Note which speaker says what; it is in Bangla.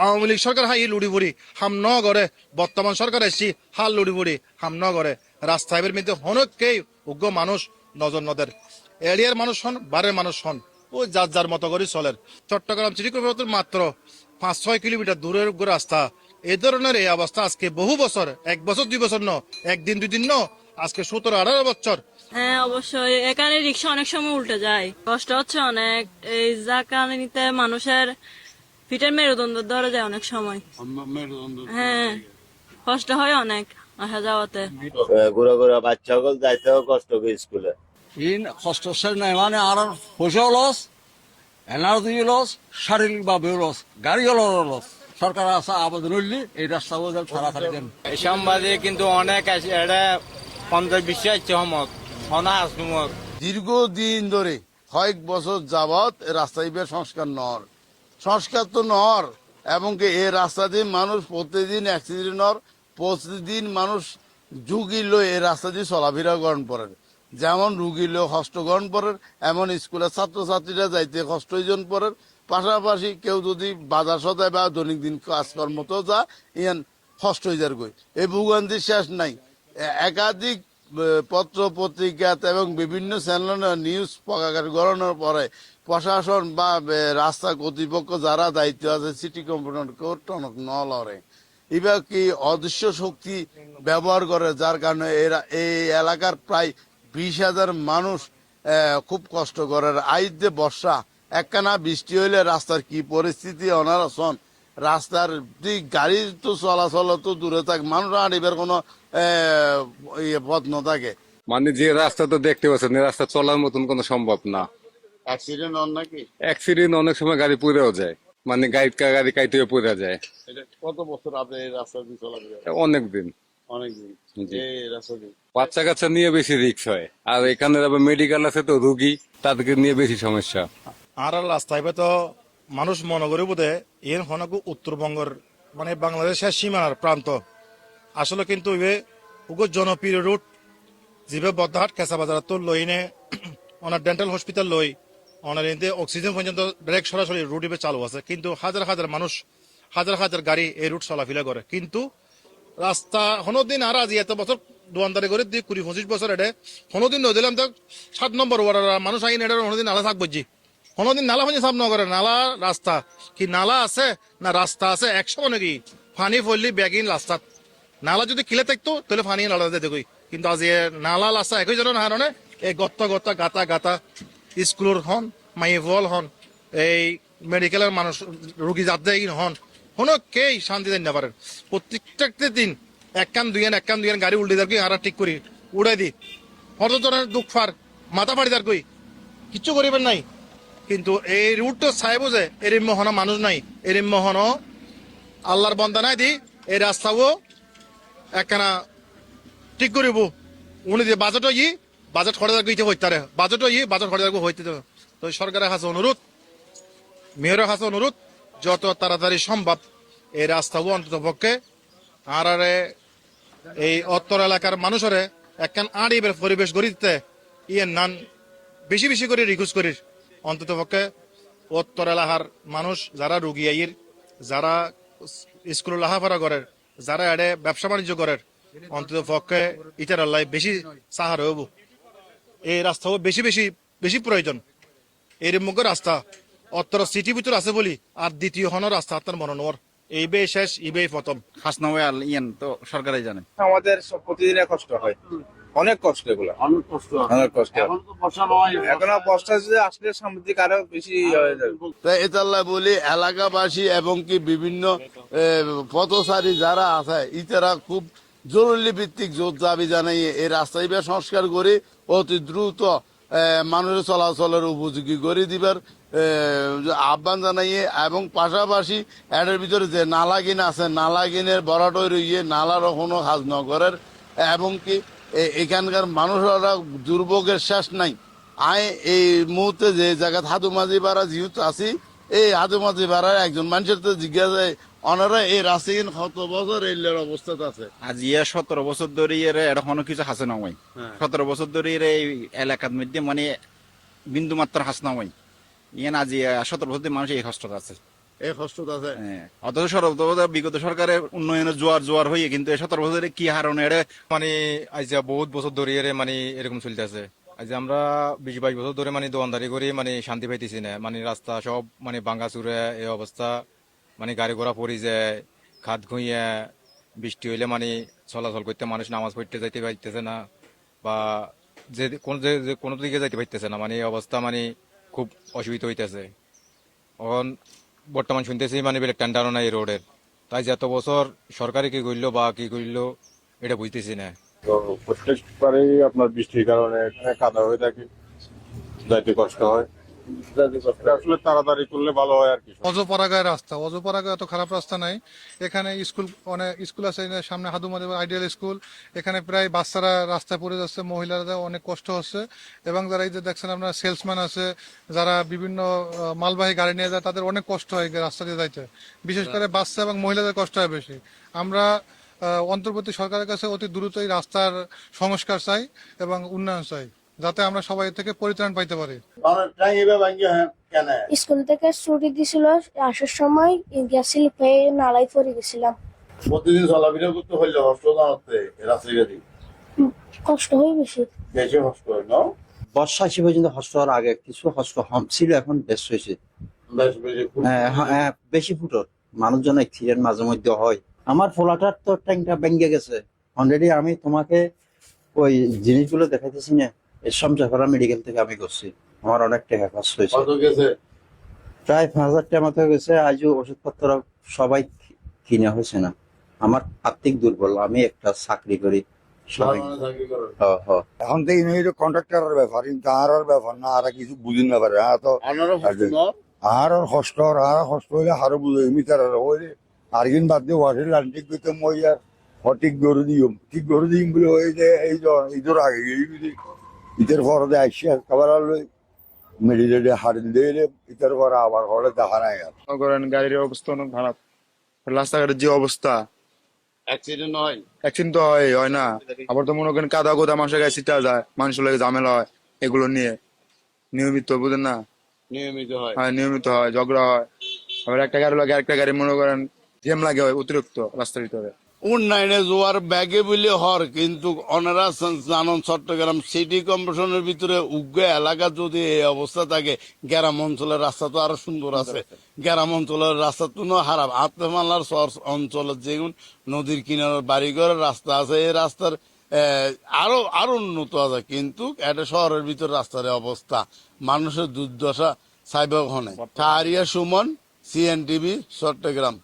Speaker 1: আওয়ামী লীগ সরকার হাই লুড়ি ফুড়ি হাম ন করে বর্তমান সরকার এসছি হাল লুড়ি ফুড়ি হাম ন করে রাস্তায় মধ্যে হনকেই উগ্র মানুষ নজর নদের এরিয়ার মানুষ হন বারের মানুষ হন ও যার যার মতো করে চলেন। চট্টগ্রাম সিটি কর্পোরেশন মাত্র 5-6 কিলোমিটার দূরের রাস্তা। এই ধরনের এই অবস্থা আজকে বহু বছর, 1 বছর 2 বছর ন, একদিন 2 দিন ন, আজকে 17-18 বছর।
Speaker 2: হ্যাঁ অবশ্যই, এখানে রিক্সা অনেক সময় উল্টে যায়, কষ্ট হচ্ছে অনেক। এই জাকানিতে মানুষের পিঠের মেরুদণ্ড ধরে যায় অনেক সময়। হ্যাঁ কষ্ট হয় অনেক আসা যাওয়াতে।
Speaker 3: ঘুরা ঘুরা বাচ্চা সকল যাইতেও কষ্ট করে স্কুলে।
Speaker 4: ইন কষ্ট শেষ নাই, মানে আর পয়সাও লস, এনার্জি লস, শারীরিকভাবেও লস, গাড়িও লস। সরকার আসা আবেদন হইলি এই রাস্তা তাড়াতাড়ি দেন।
Speaker 5: সম্বাদে কিন্তু অনেক আছে, এটা 50-20 আসছে হমক হনা আসুমক।
Speaker 6: দীর্ঘদিন ধরে কয়েক বছর যাবৎ রাস্তা সংস্কার সংস্কার তো নর, এবং এই রাস্তা দিয়ে মানুষ প্রতিদিন অ্যাক্সিডেন্ট প্রতিদিন মানুষ ঝুঁকি লই এই রাস্তা দিয়ে চলাফেরা গ্রহণ করেন। যেমন রুগী লোক কষ্ট গ্রহণ করেন, এমন স্কুলের ছাত্রছাত্রীরা যাইতে কষ্ট হইজন পড়েন। পাশাপাশি কেউ যদি বাজার সদায় বা দৈনন্দিন কাজকর্মতেও যা ইয়ান কষ্ট হয়ে যার গই। এই ভূগন্ধির শেষ নাই। একাধিক পত্র পত্রিকা এবং বিভিন্ন চ্যানেল নিউজ প্রকাশ করানোর পরে প্রশাসন বা রাস্তা কর্তৃপক্ষ যারা দায়িত্ব আছে সিটি কর্পোরেশন টনক ন লড়ে, এবার কি অদৃশ্য শক্তি ব্যবহার করে, যার কারণে এরা এই এলাকার প্রায় 20,000 মানুষ খুব কষ্ট করে। আইতে বর্ষা একখানা বৃষ্টি হইলে রাস্তার কি পরিস্থিতি অনারসন। রাস্তার দিক গাড়ি তো চলাচল তো দূরে থাক, মানুষ আনিবার কোনো পথ ন থাকে।
Speaker 7: মানে যে রাস্তা তো দেখতে পাচ্ছেন, রাস্তা চলার মতন কোনো সম্ভব না।
Speaker 6: অ্যাক্সিডেন্ট হন নাকি?
Speaker 7: অ্যাক্সিডেন্ট অনেক সময় গাড়ি পুড়েও যায়, মানে গাড়ি কাইতে পুড়ে যায়।
Speaker 6: এটা কত বছর আপনি এই রাস্তা দিয়ে চলাফেরা?
Speaker 7: অনেকদিন।
Speaker 6: অনেকদিন। এই রাস্তা দিয়ে
Speaker 7: বাচ্চা কাচ্চা নিয়ে বেশি রিস্ক হয়, আর এখানে আবার মেডিকেল আছে তো রুগী, তাদেরকে নিয়ে বেশি সমস্যা।
Speaker 1: আর রাস্তায় তো মানুষ মনে করি বোধে এর হনকু উত্তরবঙ্গের মানে বাংলাদেশের সীমানার প্রান্ত। আসলে কিন্তু জনপ্রিয় রুট যেভাবে বদ্দাহাট কেঁচা বাজার তো লই নে ওনার ডেন্টাল হসপিটাল লই ওনার এতে অক্সিজেন পর্যন্ত ডাইরেক্ট সরাসরি রুট হিসেবে চালু আছে, কিন্তু হাজার হাজার মানুষ হাজার হাজার গাড়ি এই রুট চলাফেরা করে। কিন্তু রাস্তা কোনোদিন আর আজি এত বছর দোয়ানদারি করে 20-25 বছর এটা কোনোদিন নয় দিলাম তো 7 নম্বর ওয়ার্ডের মানুষ আইন এটা কোনোদিন নালা থাকবো জি কোনোদিন নালা হয়ে সাপ নগরে নালা রাস্তা কি নালা আছে না রাস্তা আছে একসময় নাকি ফানি ফললি ব্যাগিন রাস্তাত নালা যদি কিলে থাকতো তাহলে ফানি নালা দিতে কই, কিন্তু আজি নালা রাস্তা একই জনের হারণে এই গত্ত গাতা গাতা স্কুলের হন মাইভল হন এই মেডিকেলের মানুষ রুগী যাতে হন কোনো কেই শান্তি দেন না পারেন। প্রত্যেকটা দিন একখান দুইয়ান গাড়ি উল্টে দেয় আর ঠিক করি উড়াই দি হঠাৎ দুঃখ ফার মাথা ফাড়ি দার কই কিচ্ছু করিবেন নাই। কিন্তু এই রুটটা চাই বোঝে এরিম্য হন মানুষ নাই, এরিম্য হন আল্লাহর বন্দা নাই দি এই রাস্তাও একখানা ঠিক করিব উনি দিয়ে বাজেট খরচ গইতে হইতারে বাজেট খরচ হইতে। তো সরকারের কাছে অনুরোধ, মেয়রের কাছে অনুরোধ, যত তাড়াতাড়ি সম্ভব এই রাস্তাও অন্তত পক্ষে আর এই উত্তর এলাকার মানুষের একখান আড়িবের পরিবেশ গড়ি দিতে ইয়ে নান বেশি বেশি করে রিকোয়েস্ট করি। অন্তত পক্ষে উত্তর এলাকার মানুষ যারা রুগী আইর, যারা স্কুল লাহাফারা করে, যারা এডে ব্যবসা বাণিজ্য করে, অন্তত পক্ষে ইটার আল্লাহ বেশি সাহার হইব। এই রাস্তাও বেশি বেশি বেশি প্রয়োজন। এর মুখে রাস্তা উত্তর সিটি ভিতর আছে বলি আর দ্বিতীয় হন রাস্তা আপনার মনোনর এইবে শেষ ইবেই প্রথম
Speaker 5: ইয়ান তো সরকারই জানে। আমাদের প্রতিদিনের কষ্ট হয়, অনেক কষ্ট, এগুলো অনেক কষ্ট। এখনো বর্ষা যদি আসলে সামুদ্রিক আরো বেশি হয়ে যাবে।
Speaker 6: তাই এতাল্লা বলি এলাকাবাসী এবং কি বিভিন্ন পথচারী যারা আছে ইতারা খুব জরুরি ভিত্তিক জোর দাবি জানাইয়ে এই রাস্তায় সংস্কার করে অতি দ্রুত মানুষের চলাচলের উপযোগী করে দিবার আহ্বান জানাইয়ে, এবং পাশাপাশি এটার ভিতরে যে নালাগিন আছে নালাগিনের বরাটই রইয়ে নালারও কোনো কাজ নগরের, এবং কি এখানকার মানুষরা দুর্ভোগের শেষ নাই। আয় এই মুহূর্তে যে জায়গায় হাতুমাঝি পাড়া যেহেতু আছি, এই হাতুমাঝি পাড়ার একজন মানুষের তো জিজ্ঞাসা ওনারা এই রাস্তায় কত বছর এলের অবস্থাতে আছে।
Speaker 5: আজ 17 বছর ধরে এখনো কিছু হাসে না হয়। 17 বছর ধরে এই এলাকার মধ্যে মানে বিন্দু মাত্র হাস না হয়। ইয়ান আজ 17 বছর মানুষ এই কষ্ট আছে।
Speaker 6: এই কষ্ট আছে।
Speaker 5: অথচ বিগত সরকারের উন্নয়নের জোয়ার হয়ে কিন্তু এই 17 বছরে কি হারণে এটা
Speaker 8: মানে আজ বহুত বছর ধরে মানে এরকম চলতেছে। আজ আমরা 20-22 বছর ধরে মানে দোকানদারি করি মানে শান্তি পাইতেছি না, মানে রাস্তা সব মানে ভাঙ্গা চুরে এই অবস্থা, মানে গাড়ি ঘোড়া পড়ে যায়, খাদ ঘুইয়া, বৃষ্টি হইলে মানে চলাচল করতে মানুষ নামাজ পড়তে যাইতে পারতেছে না, বা যে কোনো দিকে যাইতে পারতেছে না, মানে এই অবস্থা মানে খুব অসুবিধা হইতেছে। এখন বর্তমান শুনতেছি মানে বেলে টেন্ডারও নাই রোডের, তাই যে এত বছর সরকারে কি করলো বা কি করলো এটা বুঝতেছি না।
Speaker 9: তো প্রত্যেকবারেই আপনার বৃষ্টির কারণে এখানে কাদা হয়ে থাকে, যাইতে কষ্ট হয়। এটা আসলে তাড়াতাড়ি করলে ভালো হয় আর কি।
Speaker 10: অজপাড়াগায় রাস্তা, অজপাড়াগায় এত খারাপ রাস্তা নাই। এখানে স্কুল, অনেক স্কুল আছে সামনে, হাদুমাদি আইডিয়াল স্কুল, এখানে প্রায় বাচ্চারা রাস্তায় পড়ে যাচ্ছে, মহিলারা অনেক কষ্ট হচ্ছে। এবং যারা এই যে দেখছেন আপনার সেলসম্যান আছে, যারা বিভিন্ন মালবাহী গাড়ি নিয়ে যায়, তাদের অনেক কষ্ট হয় রাস্তা দিয়ে যাইতে, বিশেষ করে বাচ্চা এবং মহিলাদের কষ্ট হয় বেশি। আমরা অন্তর্বর্তী সরকারের কাছে অতি দ্রুত এই রাস্তার সংস্কার চাই এবং উন্নয়ন চাই, যাতে আমরা সবাই এর থেকে পরিত্রাণ পাইতে পারি।
Speaker 11: স্কুল থেকে ছুটি দিছিল, আসার সময় গেছিল পেয়ে নালাই পড়ে গেছিলাম।
Speaker 9: প্রতিদিন চলাফেরা করতে হইলে কষ্ট জানাতে রাস্তাঘাটে
Speaker 11: কষ্ট হয় বেশি
Speaker 9: কষ্ট হয় না।
Speaker 12: বর্ষা এসে পর্যন্ত হস্ত হওয়ার আগে কিছু হস্ত কম ছিল, এখন বেশ হয়েছে, বেশি ফুটর মানুষজন অ্যাক্সিডেন্ট মাঝে মধ্যে হয়। আমার ফোলাটার তো ট্যাঙ্কটা ভেঙে গেছে অলরেডি। আমি তোমাকে ওই জিনিসগুলো দেখাইতেছি না, এর সমঝাপাড়া মেডিকেল থেকে আমি করছি, আমার অনেক টাকা খরচ হয়েছে, প্রায় 5,000 টাকা মতো গেছে। আজও ওষুধপত্র সবাই কিনে হয়েছে না। আমার আর্থিক দুর্বল, আমি একটা চাকরি করি।
Speaker 6: এখন তো এই কন্ট্রাক্টরের ব্যাপার, কিন্তু আর ব্যাপার না, আর কিছু বুঝিন না পারে। আর কষ্ট হইলে আরো বুঝে মিটার হইলে আর কিন্তু বাদ দিয়ে ওয়াশের লাইন ঠিক করতে মই আর ঠিক গরু দিম বলে ওই যে এই ঈদের আগে ঈদের পরে আসছে খাবার মেডিকেলে হারিয়ে দিয়ে ঈদের পরে আবার ঘরে দেখা নাই। আর
Speaker 5: করেন গাড়ির অবস্থা অনেক খারাপ, রাস্তাঘাটের যে অবস্থা, অ্যাক্সিডেন্ট তো হয় না। আবার তো মনে করেন কাদা গোদা মানুষের গায়ে ছিটা যায়, মানুষের লাগে ঝামেলা হয়, এগুলো নিয়ে নিয়মিত বুঝেন না, নিয়মিত হয় ঝগড়া হয়। আবার একটা গাড়ি লাগে আরেকটা গাড়ি মনে করেন জ্যাম লাগে হয় অতিরিক্ত রাস্তার ভিতরে।
Speaker 6: উন্নয়নে জোয়ার ব্যাগে বলে হর, কিন্তু অনারা জানন চট্টগ্রাম সিটি কর্পোরেশনের ভিতরে উগ্র এলাকা যদি এই অবস্থা থাকে, গ্রাম অঞ্চলের রাস্তা তো আরো সুন্দর আছে। গ্রাম অঞ্চলের রাস্তা তো খারাপ। আত্মমালার অঞ্চলের যেগুন নদীর কিনারের বাড়িঘরের রাস্তা আছে, এই রাস্তার আরো উন্নত আছে, কিন্তু এটা শহরের ভিতর রাস্তার অবস্থা, মানুষের দুর্দশা সাইব হনে। সুমন, CNTV, চট্টগ্রাম।